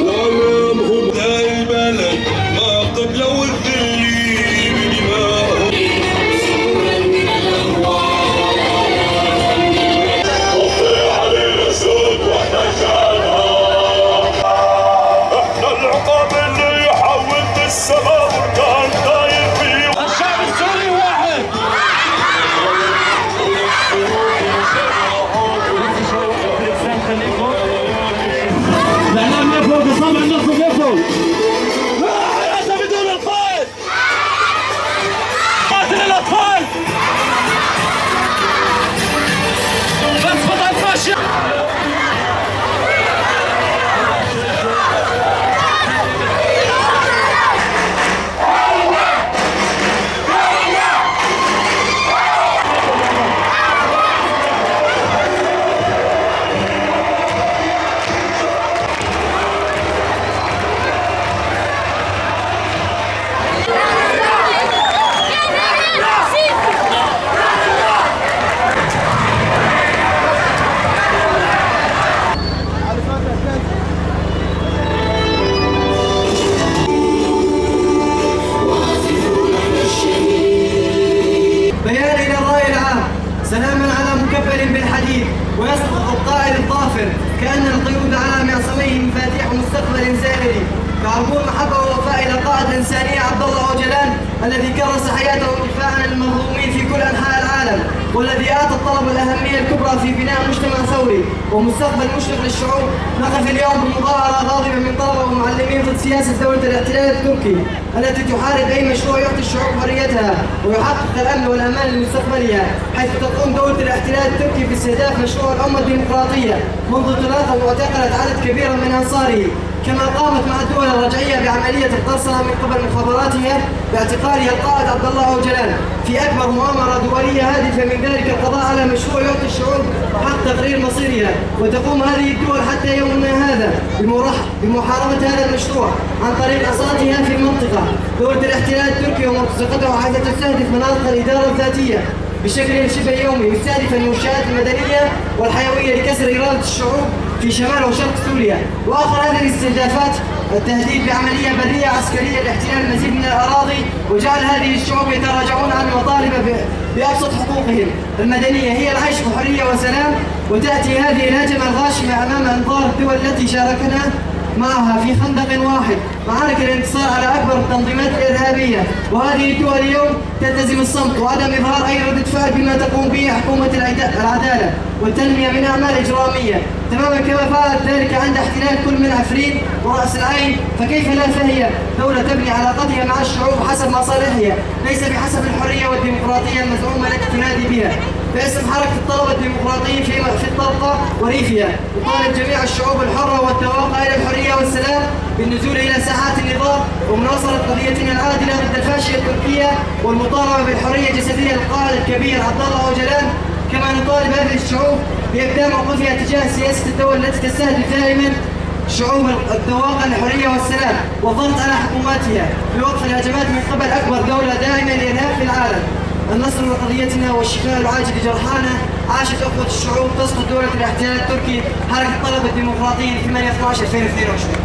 وأمامهم ذا البلد ما قبله الذل بدمائهم. وفي علينا سود واحنا شانها، احنا العقاب اللي يحول السماء وكان داير فيه. الشعب السوري واحد. الاعلام يفوق، الصمع النصف يفوق. لا حياة بدون القائد. قاتل الاطفال. فاسقط الفاشية. بيان إلى الرأي العام، سلاما على مكفل بالحديد ويسقط القائد الظافر كأن القيود على معصميه مفاتيح مستقبل زاهري، كعربون محبة ووفاء إلى قائد الإنسانية عبد الله أوجلان الذي كرس حياته دفاعا عن المظلومين في كل أنحاء العالم، والذي أعطى الطلبة الأهمية الكبرى في بناء مجتمع ثوري ومستقبل مشرق للشعوب. نقف اليوم بمظاهرة غاضبة من طلبة ومعلمين ضد سياسة دولة الاحتلال التركي التي تحارب أي مشروع يعطي الشعوب حريتها ويحقق الأمن والأمان لمستقبلها، حيث تقوم دولة الاحتلال التركي باستهداف مشروع الأمة الديمقراطية منذ انطلاقه، واعتقلت عدد كبير من أنصاره، كما قامت مع الدول الرجعية بعملية القرصنة من قبل مخابراتها باعتقالها القائد عبد الله أوجلان في أكبر مؤامرة دولية هادفة من ذلك القضاء على مشروع يعطي الشعوب حق تقرير مصيرها. وتقوم هذه الدول حتى يومنا هذا بمحاربة هذا المشروع عن طريق أساطها في المنطقة. دولة الاحتلال التركي ومرتزقته حيث تستهدف مناطق الإدارة الذاتية بشكل شبه يومي، مستهدفا المنشآت المدنية والحيوية لكسر إرادة الشعوب في شمال وشرق سوريا. وآخر هذه الاستهدافات التهديد بعملية برية عسكرية لاحتلال المزيد من الأراضي وجعل هذه الشعوب يتراجعون عن المطالب بأبسط حقوقهم المدنية هي العيش بحرية وسلام. وتأتي هذه الهجمة الغاشمة أمام أنظار الدول التي شاركنا معها في خندق واحد معارك الانتصار على أكبر التنظيمات الإرهابية، وهذه الدول اليوم تلتزم الصمت وعدم إظهار أي ردة فعل بما تقوم به حكومة العدالة والتنمية من أعمال إجرامية، تماما كما فعلت ذلك عند احتلال كل من عفرين ورأس العين. فكيف لا فهي دولة تبني علاقتها مع الشعوب حسب مصالحها ليس بحسب الحرية والديمقراطية المزعومة التي تنادي بها. باسم حركة الطلبة الديمقراطيين في الطلقة وريفها نطالب جميع الشعوب الحرة والتواقع إلى الحرية والسلام بالنزول إلى ساحات النضال ومناصرة قضيتنا العادلة ضد الفاشية التركية والمطالبة بالحرية الجسدية للقائد الكبير عبد الله أوجلان. كما نطالب هذه الشعوب بإبداء موقفها تجاه سياسة الدول التي تستهدف دائما شعوب التواقع الحرية والسلام والضغط على حكوماتها بوقف الهجمات من قبل أكبر دولة دائما الإرهاب في العالم. النصر لقضيتنا والشفاء العاجل لجرحانا. عاشت أخوة الشعوب، تسقط دولة الاحتلال التركي. حركة الطلبة الديمقراطيين 8/12/2022.